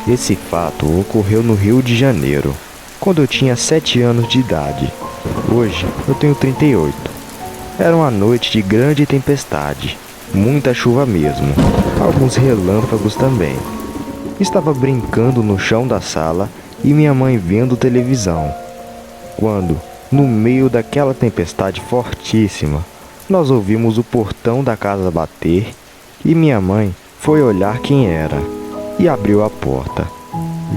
Esse fato ocorreu no Rio de Janeiro, quando eu tinha 7 anos de idade. Hoje eu tenho 38. Era uma noite de grande tempestade, muita chuva mesmo, alguns relâmpagos também. Estava brincando no chão da sala e minha mãe vendo televisão, quando, no meio daquela tempestade fortíssima, nós ouvimos o portão da casa bater e minha mãe foi olhar quem era e abriu a porta.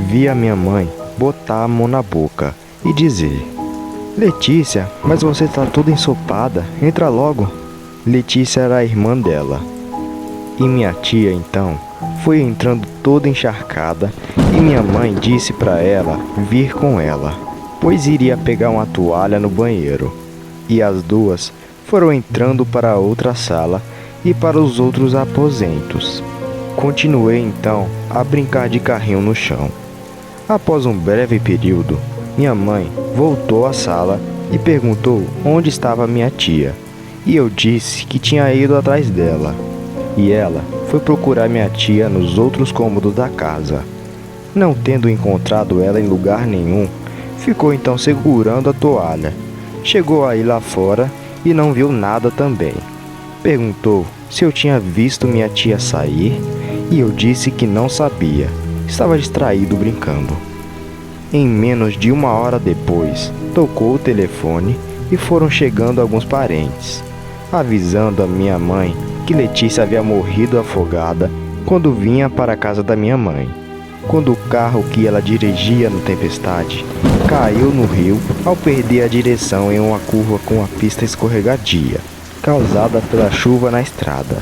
Vi a minha mãe botar a mão na boca e dizer: "Letícia, mas você está toda ensopada, entra logo." Letícia era a irmã dela. E minha tia, então, foi entrando toda encharcada e minha mãe disse para ela vir com ela, pois iria pegar uma toalha no banheiro. E as duas foram entrando para a outra sala e para os outros aposentos. Continuei então a brincar de carrinho no chão. Após um breve período, minha mãe voltou à sala e perguntou onde estava minha tia. E eu disse que tinha ido atrás dela. E ela foi procurar minha tia nos outros cômodos da casa. Não tendo encontrado ela em lugar nenhum, ficou então segurando a toalha. Chegou aí lá fora e não viu nada também. Perguntou se eu tinha visto minha tia sair e eu disse que não sabia. Estava distraído brincando. Em menos de 1 hora depois, tocou o telefone e foram chegando alguns parentes, avisando a minha mãe que Letícia havia morrido afogada quando vinha para a casa da minha mãe, quando o carro que ela dirigia na tempestade caiu no rio ao perder a direção em uma curva com a pista escorregadia, causada pela chuva na estrada.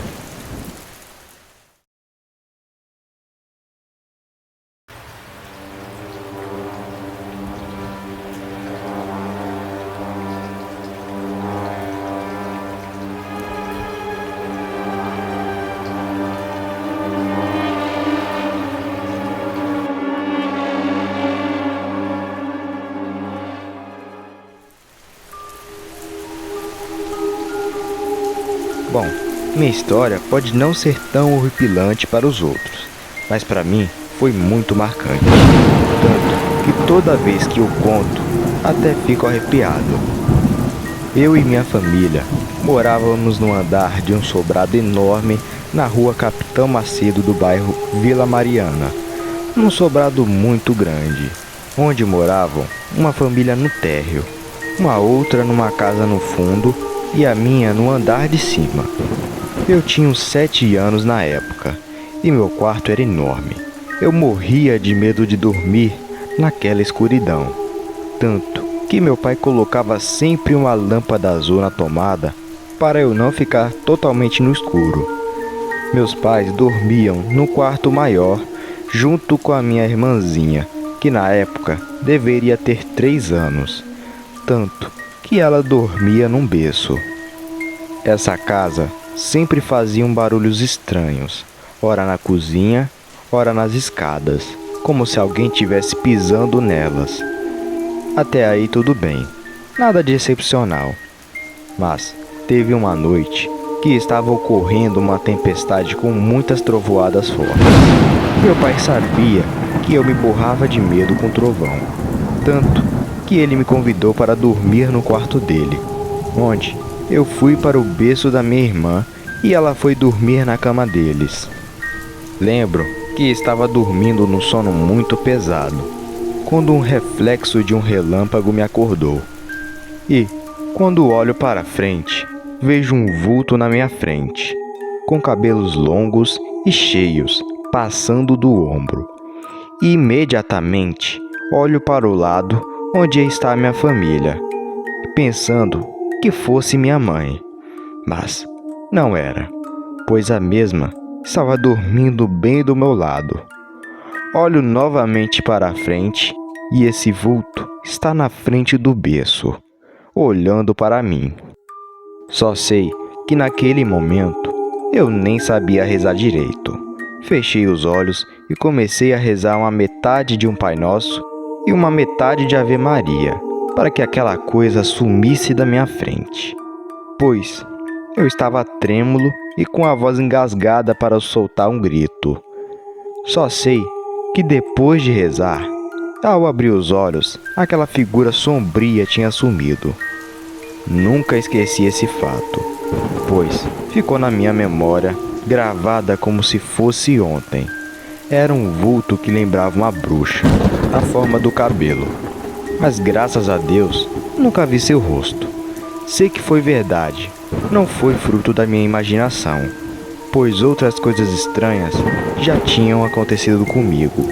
Bom, minha história pode não ser tão horripilante para os outros, mas para mim foi muito marcante. Tanto que toda vez que eu conto, até fico arrepiado. Eu e minha família morávamos no andar de um sobrado enorme na rua Capitão Macedo do bairro Vila Mariana, num sobrado muito grande, onde moravam uma família no térreo, uma outra numa casa no fundo e a minha no andar de cima. Eu tinha uns 7 anos na época e meu quarto era enorme. Eu morria de medo de dormir naquela escuridão, tanto que meu pai colocava sempre uma lâmpada azul na tomada para eu não ficar totalmente no escuro. Meus pais dormiam no quarto maior junto com a minha irmãzinha, que na época deveria ter 3 anos, tanto que ela dormia num berço. Essa casa sempre fazia barulhos estranhos, ora na cozinha, ora nas escadas, como se alguém estivesse pisando nelas. Até aí tudo bem, nada de excepcional. Mas teve uma noite que estava ocorrendo uma tempestade com muitas trovoadas fortes. Meu pai sabia que eu me borrava de medo com trovão, tanto que ele me convidou para dormir no quarto dele, onde eu fui para o berço da minha irmã e ela foi dormir na cama deles. Lembro que estava dormindo num sono muito pesado, quando um reflexo de um relâmpago me acordou. E, quando olho para frente, vejo um vulto na minha frente, com cabelos longos e cheios, passando do ombro. E imediatamente olho para o lado onde está minha família, pensando que fosse minha mãe. Mas não era, pois a mesma estava dormindo bem do meu lado. Olho novamente para a frente e esse vulto está na frente do berço, olhando para mim. Só sei que naquele momento eu nem sabia rezar direito. Fechei os olhos e comecei a rezar uma metade de um Pai Nosso e uma metade de Ave Maria, para que aquela coisa sumisse da minha frente. Pois eu estava trêmulo e com a voz engasgada para soltar um grito. Só sei que depois de rezar, ao abrir os olhos, aquela figura sombria tinha sumido. Nunca esqueci esse fato, pois ficou na minha memória, gravada como se fosse ontem. Era um vulto que lembrava uma bruxa, a forma do cabelo. Mas graças a Deus, nunca vi seu rosto. Sei que foi verdade, não foi fruto da minha imaginação, pois outras coisas estranhas já tinham acontecido comigo.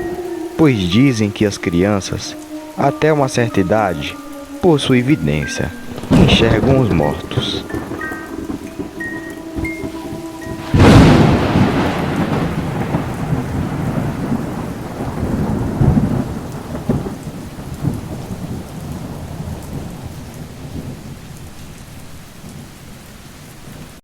Pois dizem que as crianças, até uma certa idade, possuem vidência, enxergam os mortos.